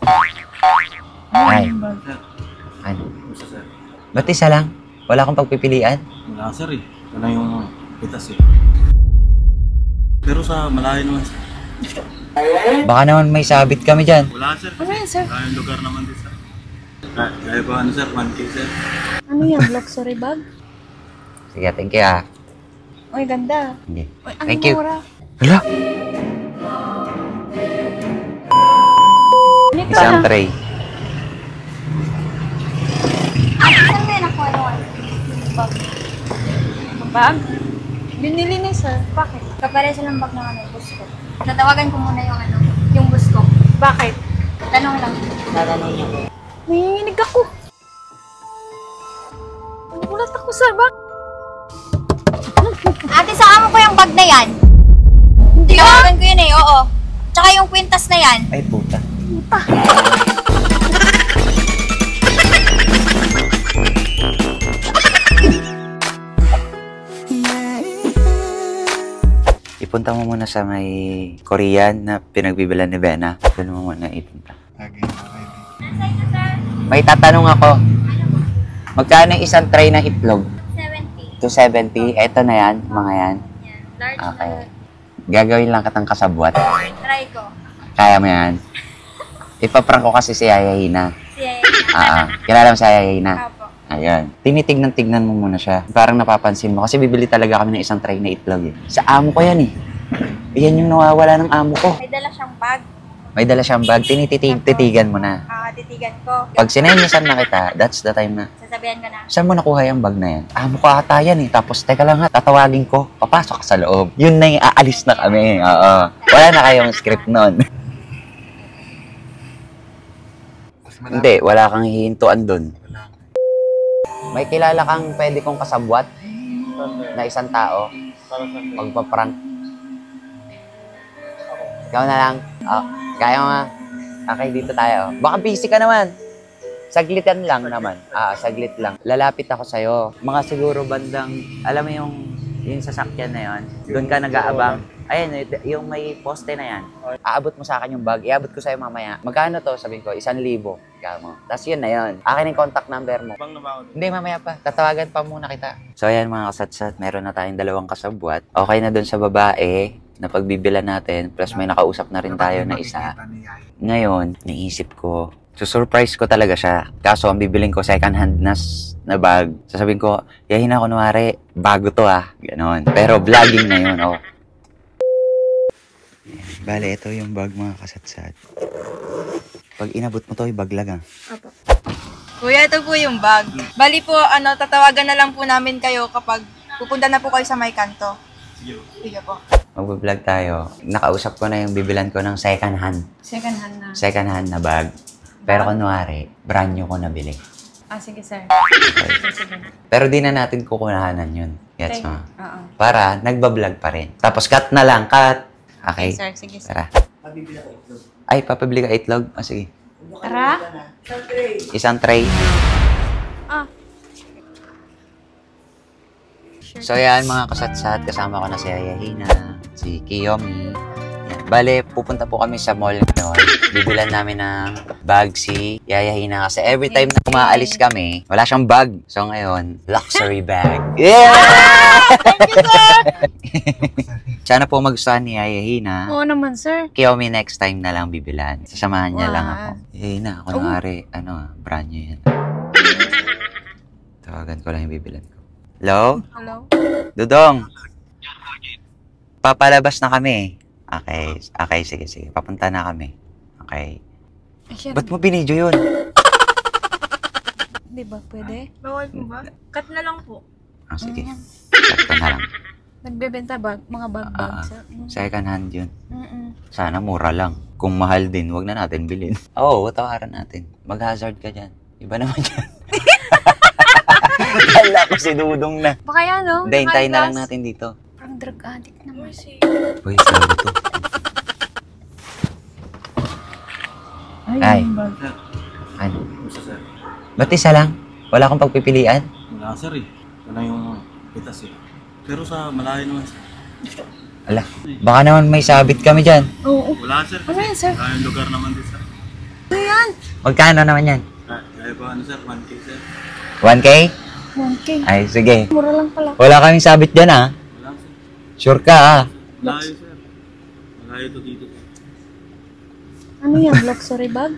Ay, Sir, ano? gusto sir. Ba't isa lang? Wala akong pagpipilian? Wala sir eh. Ito na yung pitas eh. Pero sa malayo naman sir. Baka naman may sabit kami dyan. Wala sir. Ano yan, sir? Wala yung lugar naman din sir. Kaya ba ano sir? 1K sir. Ano yan? Luxury bag? Sige, thank you ah. Uy, ganda. Sige. Uy, ang Thank you. mura. Hala! Halika Isang na. tray. Saan mo yun nakuha yung bag? Bag? Binili ni sir. Bakit? Kapare silang bag ng bus ko. Tatawagan ko muna yung bus ko. Bakit? Tanong lang. Nanginginig ako. Nagulat ako, sir. Bakit? Ate, sa amo ko yung bag na yan. Tinawagan ko yun eh, oo. Tsaka yung kwintas na yan. Ay, puta. Ipunta mo muna sa may Korean na pinagbibilan ni Bena. Doon mo muna ipunta. May tatanong ako. Magkano yung isang tray ng itlog? 70. 270. Eto na yan, mga yan. Yan. Large Okay. na. Gagawin lang kitang kasabwat. Try ko. Kaya mo yan. Ipaprank ko kasi si Yaya Hina. Siya. Kilala mo si Yaya Hina? Apo. Ayun. Tinitignan mo muna siya. Parang napapansin mo. Kasi bibili talaga kami ng isang tray na itlog eh. Sa amo ko yan eh. Yan yung nawawala ng amo ko. May dala siyang bag. May dala siyang bag. Titigan mo na. Titigan ko. Pag sinenyusan na kita, that's the time na. Sasabihan ko na. Saan mo nakuha yung bag na yan? Amo ko ata yan eh. Tapos, teka lang ha, tatawagin ko. Papasok ka sa loob. Yun na yung aalis na kami. Oo. Wala na kayong script nun. Hindi, wala kang hihintuan dun. May kilala kang pwede kong kasabwat na isang tao magpa-prank. Ikaw na lang. Oh, kaya mo nga. Okay, dito tayo. Baka busy ka naman. Saglitan lang naman. Saglit lang. Lalapit ako sa'yo. Mga siguro bandang, alam mo yung sasakyan na yon, doon ka nag-aabang. Ayun, yung may poste na yan. Aabot mo sa akin yung bag. Iabot ko sa'yo mamaya. Magkano to? Sabihin ko, 1,000. Ikaw mo. Tapos yun na yun. Akin yung contact number mo. Bang naman ako. Hindi, mamaya pa. Tatawagan pa muna kita. So, ayan mga kasatsat. Meron na tayong 2 kasabwat. Okay na dun sa babae na pagbibilan natin. Plus, may nakausap na rin tayo na isa. Ngayon, naisip ko, surprise ko talaga siya. Kaso, ang bibiling ko second hand na bag. Sasabihin ko, yahin ako kunwari, bago to Ganon. Pero vlogging na yun, oh. Bale, ito yung bag mga kasatsat. Pag inabot mo to, ibag lang Apo. Kuya, ito po yung bag. Bali po, tatawagan na lang po namin kayo kapag pupunta na po kayo sa may kanto. Sige po. Mag-vlog tayo. Nakausap ko na yung bibilan ko ng second hand. Second hand na. Second hand na bag. Pero kunwari, brand new ko nabili. Sige, sir. Sige. Pero di na natin kukunahanan yun. Gets mo? Oo. Para nagbablog pa rin. Tapos cut na lang, cut. Okay? Sir, sige, sir. Tara. Ay, papabili ka itlog? Sige. Tara. Isang tray. So yan mga kasatsat, kasama ko na si Yaya Hina, si Kiyomi. Yan. Bale, pupunta po kami sa mall ngayon. Bibilan namin ng bag si Yaya Hina kasi every time na umaalis kami, wala siyang bag. So ngayon, luxury bag. Yeah! Thank you, sir! Sana po magustuhan ni Yaya Hina. Oo naman, sir. Kiyomi next time na lang bibilan. Sasamahan niya Wow. lang ako. Yaya Hina, kunwari, brand new yan. Tawagan ko lang yung bibilan ko. Hello? Hello? Dudong! Papalabas na kami. Okay, sige. Papunta na kami. Okay. Ba't mo binidyo yun? Di ba pwede? Bawal po ba? Cut na lang po. Sige. Cut ko na lang. Nagbebenta mga bag, sir. Second hand yun. Mm-mm. Sana mura lang. Kung mahal din, wag na natin bilhin. Oo, tawaran natin. Mag-hazard ka dyan. Iba naman dyan. Kala ko si Dudong na. Baka yan, no? Hindi, hintayin na lang natin dito. Parang drug addict naman. Uy, sabi to. Ay. Sir, Ano? gusto sir. Ba't isa lang? Wala akong pagpipilian? Wala sir eh. Ito na yung pitas eh. Pero sa malayo naman sir. Ala, baka naman may sabit kami dyan. Oo. Wala sir. Ano yan, sir? Wala yung lugar naman din sir. Ano yan? Magkano naman yan? Kaya ba ano sir? 1K sir? 1K? 1K. Ay, sige. Mura lang pala. Wala kaming sabit dyan, ha? Wala sir. Sure ka, ha? Malayo sir. Malayo to dito sir. Ano yan? Luxury bag?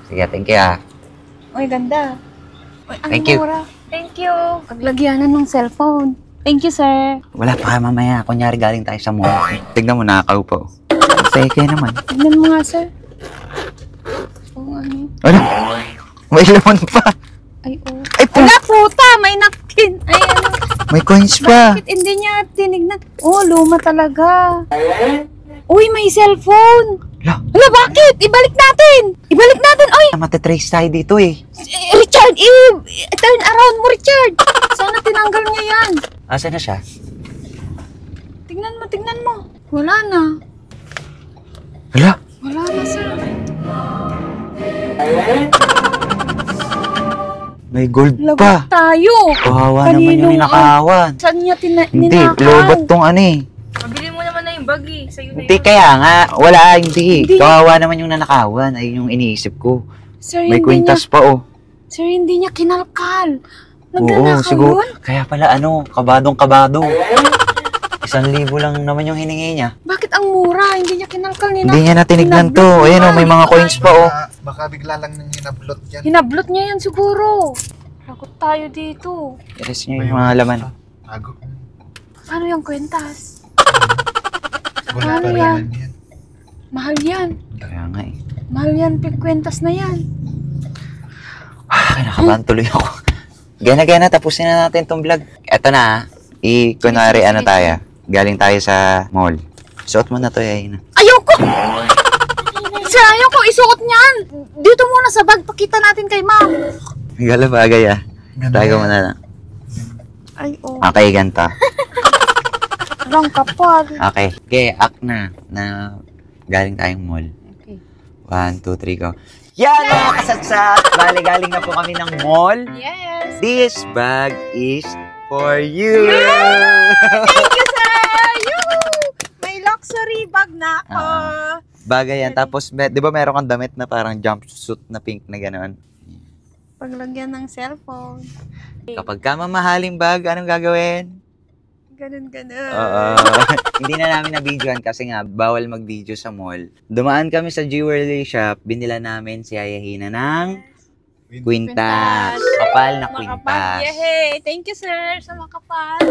Sige, thank you, ha? Uy, ganda. Uy, ang Thank you. mura. Thank you. Paglagyanan ng cellphone. Thank you, sir. Wala pa mamaya. Kunyari galing tayo sa mall. Tignan mo, nakakaupo. Seke naman. Tignan mo nga, sir. Oo, ano? Ano? May laman pa. Ay, oh. Ay, po. Wala, puta! May napkin! Ay, ano? May coins pa. Bakit hindi niya tinignan? Oh, luma talaga. Uy, may cellphone! Hala, Hala, bakit? Ibalik natin! Ibalik natin! Oy! matatrace tayo dito, eh. Richard, turn around mo, Richard! Sana tinanggal niya yan. Asa na siya? Tignan mo. Wala na. Hala, Wala na, sir. may gold Lagot pa. tayo. Kawawa naman Kaninong yung ninakawan. Saan niya Hindi, ninakaw? lobot tong ano, eh. Mabili mo naman na yung bag eh. Sa'yo na Hindi, yun. kaya nga. Wala, hindi. Hindi. Kawawa naman yung nanakawan. Ay, yung iniisip ko. Sir, May hindi niya, kwintas pa, oh. sir, hindi niya kinalkal. Oo, Nagnanakaw siguro. yun? Kaya pala, ano, kabadong-kabado. 1,000 lang naman yung hiningi niya. Bakit ang mura? Hindi niya kinalkal. Hindi niya natinignan to. Hinablot Ayan, oh, may mga coins pa, oh. Baka bigla lang nang hinablot yan. Hinablot niya yan siguro. Lagot tayo dito. Iris niyo yung mga laman. Tago. Ano yung kwentas? Wala Ano pa yan? rin yan. Mahal yan. Kaya nga, eh. Mahal yan, kwentas na yan. Kinakabahan tuloy ako. Gana-gana, tapusin na natin tong vlog. Eto na, kunwari, ano tayo. Galing tayo sa mall. Suot mo na to, Yaina. Ayoko! Sir, ayoko isuot niyan. Dito muna sa bag, pakita natin kay ma'am. Gala bagay, ah. Ganda Tago yan. mo na lang. Ay, oh. Okay, ganito. Rang kapal. Okay. Okay, act na galing tayong mall. Okay. 1, 2, 3, go. Yan, mga kasatsat! Bale, galing na po kami ng mall. Yes. This bag is for you! Thank you, sir! May luxury bag na ako. Bagay yan. Tapos, di ba meron kang damit na parang jumpsuit na pink na gano'n? Paglagyan ng cellphone. Kapag ka mamahaling bag, anong gagawin? Ganun. Oo. Hindi na namin na-videoan kasi nga, bawal mag-video sa mall. Dumaan kami sa jewelry shop, binila namin si Ayahina ng kwintas. Kapal na kwintas. Yehey! Thank you, sir, sa makapal.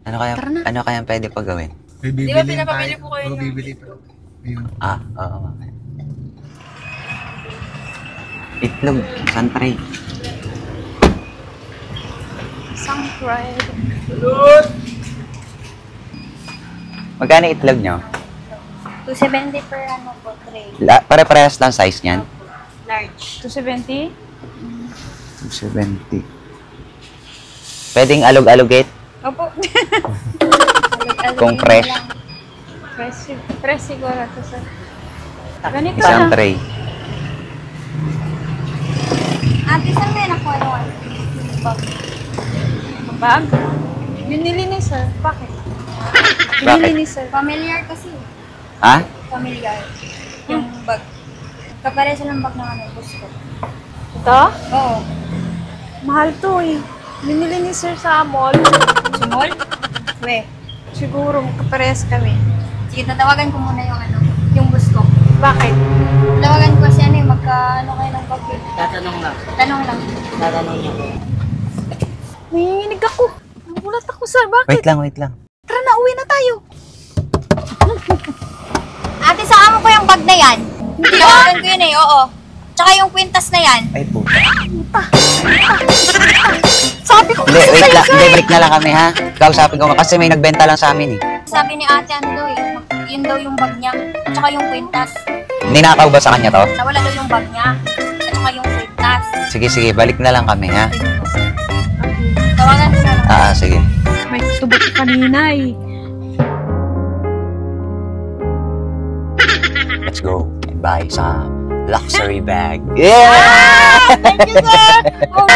Tara na. Ano kaya pwede pa gawin? Bibili Di ba pinapabili po kayo ng- bibili pa. Ayun. Oo. Itlog, santray. Sunpride. Magkano itlog nyo? 270 per ano po, tray. Pare-parehas lang size niyan? Large. 270? 270. Pwedeng alog-alogate? Opo. Kung fresh? Fresh siguro to, sir. Ganito Isang lang. tray. Ate, saan kayo nakuha naman? Bag? Binili ni sir. Bakit? Bakit? Binili ni sir. Familiar kasi. Ha? Familiar. Yung bag. Kapare sa ng bag ng ano, gusto. Ito? Oo. Mahal to eh. Binili ni sir sa mall. Small? We. Siguro kapares kami. Sige, tatawagan ko muna yung ano, yung bus ko. Bakit? Tatawagan ko kasi ano eh, magka-ano kayo ng bag eh. Tanong lang. Nanginginig ako. Nagulat ako, sir. Bakit? Wait lang. Tara na, uwi na tayo. Ate, saan mo ko yung bag na yan? Tinawagan ko yun eh, oo. Tsaka yung kwintas na yan. Ay po. Sabi ko Hindi, wait lang. Hindi, break na lang kami, ha? Kausapin ko kasi may nagbenta lang sa amin, eh. Sabi ni ate, ano daw eh, yun daw yung bag niya. Tsaka yung kwintas. Ninakaw ba sa kanya to? Nawala daw yung bag niya. At tsaka yung kwintas. Sige, balik na lang kami, ha? Tawagan ko na lang. Sige. may tubok kanina eh. Let's go and buy some luxury bag. Yeah! Thank you, sir! Oh,